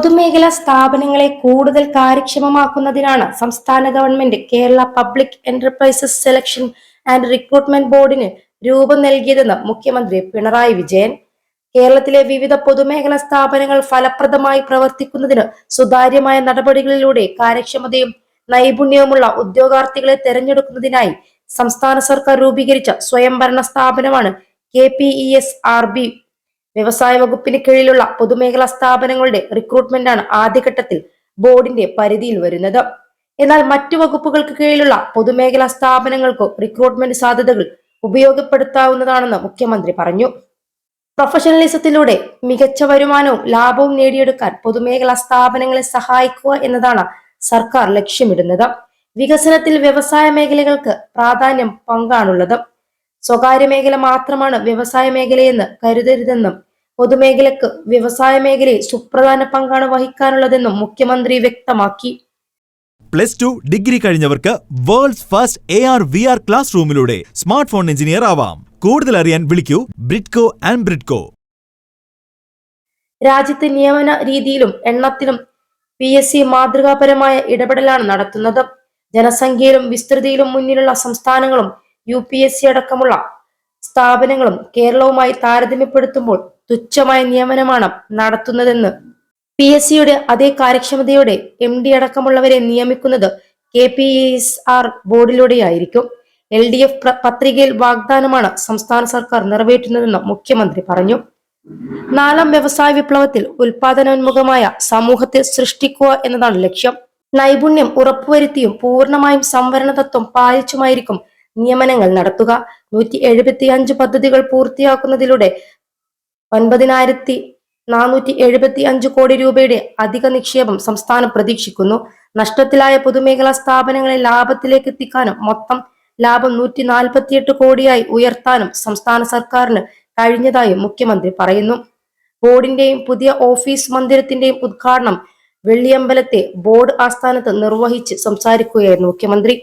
പൊതുമേഖലാ സ്ഥാപനങ്ങളെ കൂടുതൽ കാര്യക്ഷമമാക്കുന്നതിനാണ് സംസ്ഥാന government Kerala public enterprises selection and recruitment ബോർഡിന് രൂപം നൽകിയതെന്ന് മുഖ്യമന്ത്രി പിണറായി വിജയൻ. കേരളത്തിലെ വിവിധ പൊതുമേഖലാ സ്ഥാപനങ്ങൾ ഫലപ്രദമായി പ്രവർത്തിക്കുന്നതിന് സുതാര്യമായ നടപടികളിലൂടെ കാര്യക്ഷമതയും നൈപുണ്യവുമുള്ള ഉദ്യോഗാർത്ഥികളെ തെരഞ്ഞെടുക്കുന്നതിനായി സംസ്ഥാന സർക്കാർ രൂപീകരിച്ച സ്വയംഭരണ സ്ഥാപനമാണ് KPESRB. വ്യവസായ വകുപ്പിന് കീഴിലുള്ള പൊതുമേഖലാ സ്ഥാപനങ്ങളുടെ റിക്രൂട്ട്മെന്റാണ് ആദ്യഘട്ടത്തിൽ ബോർഡിന്റെ പരിധിയിൽ വരുന്നത്. എന്നാൽ മറ്റു വകുപ്പുകൾക്ക് കീഴിലുള്ള പൊതുമേഖലാ സ്ഥാപനങ്ങൾക്കു റിക്രൂട്ട്മെന്റ് സാധ്യതകൾ ഉപയോഗപ്പെടുത്താവുന്നതാണെന്ന് മുഖ്യമന്ത്രി പറഞ്ഞു. പ്രൊഫഷണലിസത്തിലൂടെ മികച്ച വരുമാനവും ലാഭവും നേടിയെടുക്കാൻ പൊതുമേഖലാ സ്ഥാപനങ്ങളെ സഹായിക്കുക എന്നതാണ് സർക്കാർ ലക്ഷ്യമിടുന്നത്. വികസനത്തിൽ വ്യവസായ മേഖലകൾക്ക് പ്രാധാന്യം പങ്കാണുള്ളത്. സ്വകാര്യ മേഖല മാത്രമാണ് വ്യവസായ മേഖലയെന്ന് കരുതരുതെന്നും പൊതുമേഖലക്ക് വ്യവസായ മേഖലയിൽ സുപ്രധാന പങ്കാണ് വഹിക്കാനുള്ളതെന്നും മുഖ്യമന്ത്രി വ്യക്തമാക്കി. +2 ഡിഗ്രി കഴിഞ്ഞവർക്ക് വേൾഡ്സ് ഫസ്റ്റ് AR/VR ക്ലാസ് റൂമിലൂടെ സ്മാർട്ട് ഫോൺ എഞ്ചിനീയർ ആവാം. കൂടുതൽ അറിയാൻ വിളിക്കൂ ബ്രിഡ്കോ ആൻഡ് ബ്രിഡ്കോ. രാജ്യത്തെ നിയമന രീതിയിലും എണ്ണത്തിലും PSC മാതൃകാപരമായ ഇടപെടലാണ് നടത്തുന്നത്. ജനസംഖ്യയിലും വിസ്തൃതിയിലും മുന്നിലുള്ള സംസ്ഥാനങ്ങളും UPSC അടക്കമുള്ള സ്ഥാപനങ്ങളും കേരളവുമായി താരതമ്യപ്പെടുത്തുമ്പോൾ തുച്ഛമായ നിയമനമാണ് നടത്തുന്നതെന്ന് PSCയുടെ അതേ കാര്യക്ഷമതയോടെ MD അടക്കമുള്ളവരെ നിയമിക്കുന്നത് KPESR ബോർഡിലൂടെയായിരിക്കും. LDF പത്രികയിൽ വാഗ്ദാനമാണ് സംസ്ഥാന സർക്കാർ നിറവേറ്റുന്നതെന്ന് മുഖ്യമന്ത്രി പറഞ്ഞു. 4ാം വ്യവസായ വിപ്ലവത്തിൽ ഉൽപാദനോന്മുഖമായ സമൂഹത്തെ സൃഷ്ടിക്കുക എന്നതാണ് ലക്ഷ്യം. നൈപുണ്യം ഉറപ്പുവരുത്തിയും പൂർണ്ണമായും സംവരണ തത്വം പാലിച്ചുമായിരിക്കും നിയമനങ്ങൾ നടത്തുക. 175 പദ്ധതികൾ പൂർത്തിയാക്കുന്നതിലൂടെ 9,475 കോടി രൂപയുടെ അധിക നിക്ഷേപം സംസ്ഥാനം പ്രതീക്ഷിക്കുന്നു. നഷ്ടത്തിലായ പൊതുമേഖലാ സ്ഥാപനങ്ങളെ ലാഭത്തിലേക്ക് എത്തിക്കാനും മൊത്തം ലാഭം 148 കോടിയായി ഉയർത്താനും സംസ്ഥാന സർക്കാരിന് കഴിഞ്ഞതായും മുഖ്യമന്ത്രി പറയുന്നു. ബോർഡിന്റെയും പുതിയ ഓഫീസ് മന്ദിരത്തിന്റെയും ഉദ്ഘാടനം വെള്ളിയമ്പലത്തെ ബോർഡ് ആസ്ഥാനത്ത് നിർവഹിച്ച് സംസാരിക്കുകയായിരുന്നു മുഖ്യമന്ത്രി.